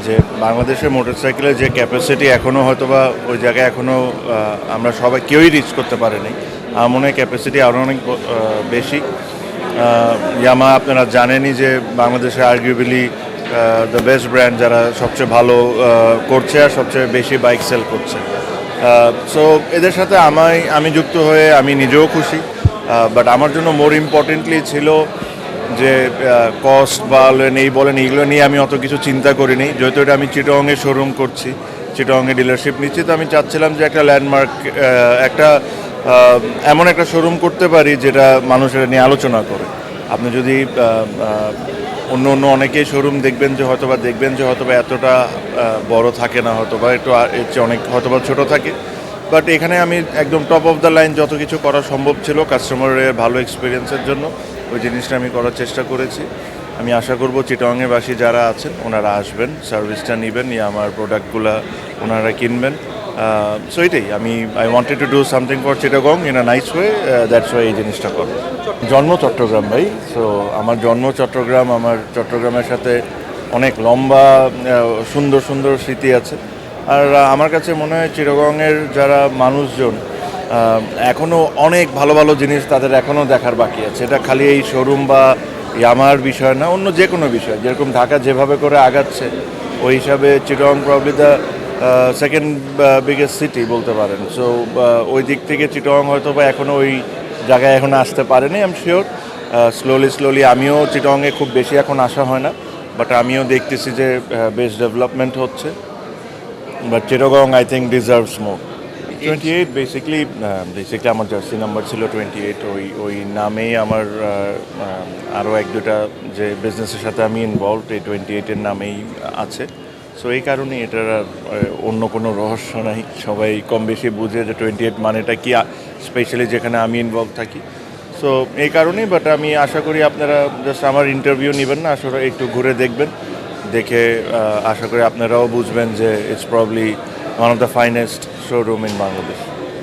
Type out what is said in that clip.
যে বাংলাদেশের মোটরসাইকেলের যে ক্যাপাসিটি এখনও হয়তো বা ওই জায়গায় এখনও আমরা সবাই কেউই রিচ করতে পারিনি। আমার মনে হয় ক্যাপাসিটি আরও অনেক বেশি। ইয়ামা আপনারা জানেনই যে বাংলাদেশে আর্গুয়েবলি দ্য বেস্ট ব্র্যান্ড, যারা সবচেয়ে ভালো করছে আর সবচেয়ে বেশি বাইক সেল করছে। সো এদের সাথে আমি যুক্ত হয়ে আমি নিজেও খুশি, বাট আমার জন্য মোর ইম্পর্টেন্টলি ছিল যে কস্ট বলেন এইগুলো নিয়ে আমি অত কিছু চিন্তা করিনি। যেহেতু এটা আমি চিটাগংয়ে শোরুম করছি, চিটাগংয়ে ডিলারশিপ নিচ্ছি, তো আমি চাচ্ছিলাম যে একটা ল্যান্ডমার্ক, একটা এমন একটা শোরুম করতে পারি যেটা মানুষেরা নিয়ে আলোচনা করে। আপনি যদি অন্য অনেকেই শোরুম দেখবেন যে হয়তোবা এতটা বড় থাকে না, হয়তোবা একটু এর চেয়ে অনেক হয়তোবা ছোট থাকে। বাট এখানে আমি একদম টপ অফ দ্য লাইন যত কিছু করা সম্ভব ছিল কাস্টমারের ভালো এক্সপিরিয়েন্সের জন্য, ওই জিনিসটা আমি করার চেষ্টা করেছি। আমি আশা করব চিটাগংয়ের বাসী যারা আছেন ওনারা আসবেন, সার্ভিসটা নেবেন, আমার প্রোডাক্টগুলো ওনারা কিনবেন। সো এটাই I wanted to do something for Chittagong in a nice way, that's why এই জিনিসটা করব। জন্ম চট্টগ্রাম ভাই, সো আমার জন্ম চট্টগ্রাম, আমার চট্টগ্রামের সাথে অনেক লম্বা সুন্দর সুন্দর স্মৃতি আছে। আর আমার কাছে মনে হয় চিটাগংয়ের যারা মানুষজন এখনও অনেক ভালো ভালো জিনিস তাদের এখনও দেখার বাকি আছে। এটা খালি এই শোরুম বা আমার বিষয় না, অন্য যে কোনো বিষয়। যেরকম ঢাকা যেভাবে করে আগাচ্ছে, ওই হিসাবে Chittagong probably the second biggest city বলতে পারেন। সো ওই দিক থেকে চিটাগং হয়তো বা এখনও ওই জায়গায় এখন আসতে পারেনি। আই এম শিওর স্লোলি আমিও চিটাগংয়ে খুব বেশি এখন আসা হয় না, বাট আমিও দেখতেছি যে বেশ ডেভেলপমেন্ট হচ্ছে। But Chittagong I think deserves more. 28 basically আমার জার্সি নাম্বার ছিল 28। ওই নামেই আমার আরও এক দুটা যে বিজনেসের সাথে আমি ইনভলভ, এই 28-এর নামেই আছে। সো এই কারণেই এটার আর অন্য কোনো রহস্য নাই, সবাই কম বেশি বুঝে যে 28 মানেটা কি, স্পেশালি যেখানে আমি ইনভলভ থাকি। সো এই কারণেই, বাট আমি আশা করি আপনারা জাস্ট আমার ইন্টারভিউ নেবেন না, আসলে একটু ঘুরে দেখবেন, দেখে আশা করি আপনারাও বুঝবেন যে it's probably one of the finest showroom in Bangladesh.